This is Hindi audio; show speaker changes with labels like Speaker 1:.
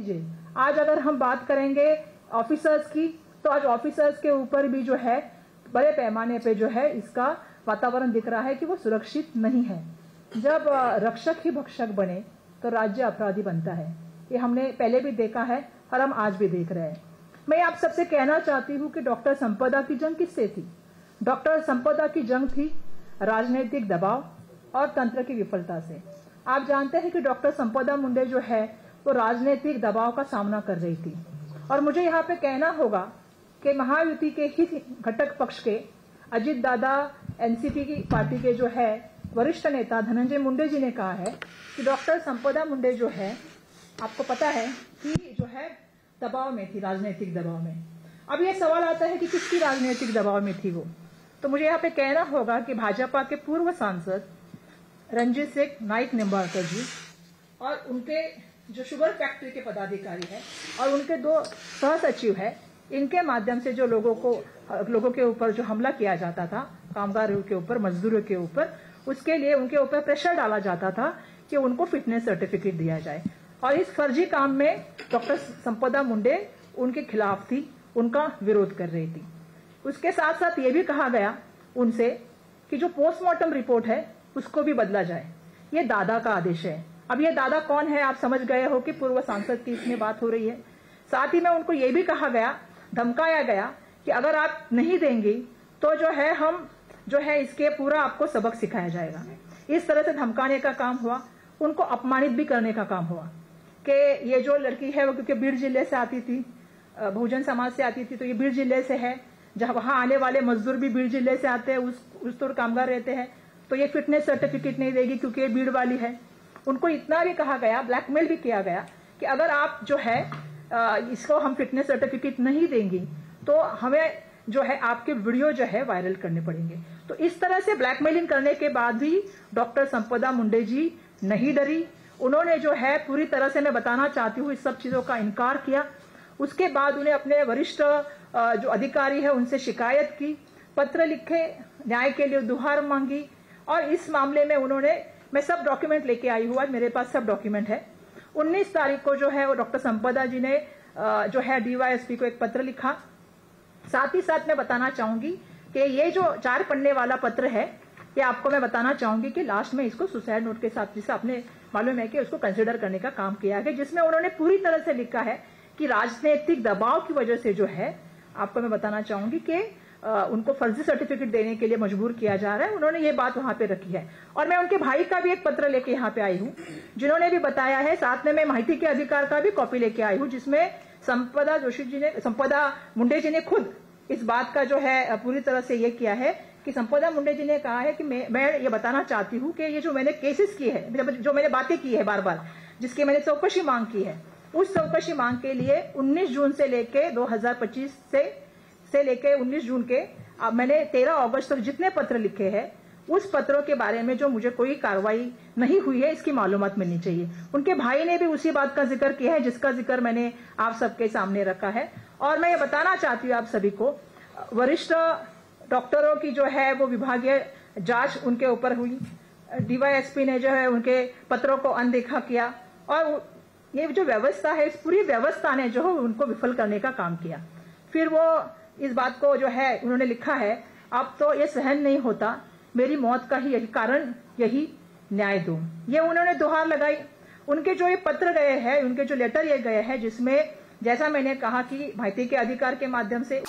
Speaker 1: लीजिए, आज अगर हम बात करेंगे ऑफिसर्स की, तो आज ऑफिसर्स के ऊपर भी जो है बड़े पैमाने पे जो है इसका वातावरण दिख रहा है कि वो सुरक्षित नहीं है। जब रक्षक ही भक्षक बने तो राज्य अपराधी बनता है। ये हमने पहले भी देखा है और हम आज भी देख रहे हैं। मैं आप सबसे कहना चाहती हूँ कि डॉक्टर संपदा की जंग किससे थी? डॉक्टर संपदा की जंग थी राजनीतिक दबाव और तंत्र की विफलता से। आप जानते हैं कि डॉक्टर संपदा मुंडे जो है वो राजनीतिक दबाव का सामना कर रही थी, और मुझे यहाँ पे कहना होगा कि महायुति के ही घटक पक्ष के अजित दादा, एनसीपी की पार्टी के जो है वरिष्ठ नेता धनंजय मुंडे जी ने कहा है कि डॉक्टर संपदा मुंडे जो है, आपको पता है कि जो है दबाव में थी, राजनीतिक दबाव में। अब ये सवाल आता है कि किसकी राजनीतिक दबाव में थी वो, तो मुझे यहाँ पे कहना होगा कि भाजपा के पूर्व सांसद रंजीत सिंह नाइक निंबाळकर जी और उनके जो शुगर फैक्ट्री के पदाधिकारी है और उनके 2 सह सचिव है, इनके माध्यम से जो लोगों के ऊपर जो हमला किया जाता था, कामगारों के ऊपर, मजदूरों के ऊपर, उसके लिए उनके ऊपर प्रेशर डाला जाता था कि उनको फिटनेस सर्टिफिकेट दिया जाए। और इस फर्जी काम में डॉक्टर संपदा मुंडे उनके खिलाफ थी, उनका विरोध कर रही थी। उसके साथ साथ ये भी कहा गया उनसे कि जो पोस्टमार्टम रिपोर्ट है उसको भी बदला जाए। ये दादा का आदेश है। अब ये दादा कौन है आप समझ गए हो कि पूर्व सांसद की इसमें बात हो रही है। साथ ही में उनको ये भी कहा गया, धमकाया गया कि अगर आप नहीं देंगी तो जो है हम जो है इसके पूरा आपको सबक सिखाया जाएगा। इस तरह से धमकाने का काम हुआ, उनको अपमानित भी करने का काम हुआ कि ये जो लड़की है वो क्योंकि बीड़ जिले से आती थी, बहुजन समाज से आती थी, तो ये बीड़ जिले से है, जहां वहां आने वाले मजदूर भी बीड़ जिले से आते हैं, उस तौर कामगार रहते हैं, तो ये फिटनेस सर्टिफिकेट नहीं देगी क्योंकि ये बीड़ वाली है। उनको इतना भी कहा गया, ब्लैकमेल भी किया गया कि अगर आप जो है इसको हम फिटनेस सर्टिफिकेट नहीं देंगी तो हमें जो है आपके वीडियो जो है वायरल करने पड़ेंगे। तो इस तरह से ब्लैकमेलिंग करने के बाद भी डॉक्टर संपदा मुंडे जी नहीं डरी। उन्होंने जो है पूरी तरह से, मैं बताना चाहती हूँ, इस सब चीजों का इनकार किया। उसके बाद उन्हें अपने वरिष्ठ जो अधिकारी है उनसे शिकायत की, पत्र लिखे, न्याय के लिए गुहार मांगी, और इस मामले में उन्होंने, मैं सब डॉक्यूमेंट लेके आई हूँ, आज मेरे पास सब डॉक्यूमेंट है। 19 तारीख को जो है वो डॉक्टर संपदा जी ने जो है डीवाईएसपी को एक पत्र लिखा। साथ ही साथ मैं बताना चाहूंगी कि ये जो 4 पन्ने वाला पत्र है, ये आपको मैं बताना चाहूंगी कि लास्ट में इसको सुसाइड नोट के साथ, जिसे आपने मालूम है कि उसको कंसिडर करने का काम किया है, जिसमें उन्होंने पूरी तरह से लिखा है कि राजनीतिक दबाव की वजह से जो है, आपको मैं बताना चाहूंगी कि उनको फर्जी सर्टिफिकेट देने के लिए मजबूर किया जा रहा है। उन्होंने ये बात वहां पे रखी है। और मैं उनके भाई का भी एक पत्र लेके यहाँ पे आई हूँ, जिन्होंने भी बताया है। साथ में मैं माहिती के अधिकार का भी कॉपी लेके आई हूँ, जिसमें संपदा मुंडे जी ने खुद इस बात का जो है पूरी तरह से ये किया है कि संपदा मुंडे जी ने कहा है कि मैं ये बताना चाहती हूँ कि ये जो मैंने केसेस की है, जो मैंने बातें की है बार बार, जिसकी मैंने चौकसी मांग की है, उस चौकसी मांग के लिए 19 जून से लेके 2025 से लेके 19 जून के मैंने 13 अगस्त तक जितने पत्र लिखे हैं, उस पत्रों के बारे में जो मुझे कोई कार्रवाई नहीं हुई है, इसकी मालूमात मिलनी चाहिए। उनके भाई ने भी उसी बात का जिक्र किया है, जिसका जिक्र मैंने आप सबके सामने रखा है। और मैं ये बताना चाहती हूँ आप सभी को, वरिष्ठ डॉक्टरों की जो है वो विभागीय जांच उनके ऊपर हुई, डीवाईएसपी ने जो है उनके पत्रों को अनदेखा किया, और ये जो व्यवस्था है, इस पूरी व्यवस्था ने जो है उनको विफल करने का काम किया। फिर वो इस बात को जो है उन्होंने लिखा है, अब तो ये सहन नहीं होता, मेरी मौत का ही यही कारण, यही न्याय दो। ये उन्होंने दोहार लगाई। उनके जो ये पत्र गए हैं, उनके जो लेटर ये गए हैं, जिसमें जैसा मैंने कहा कि माहिती के अधिकार के माध्यम से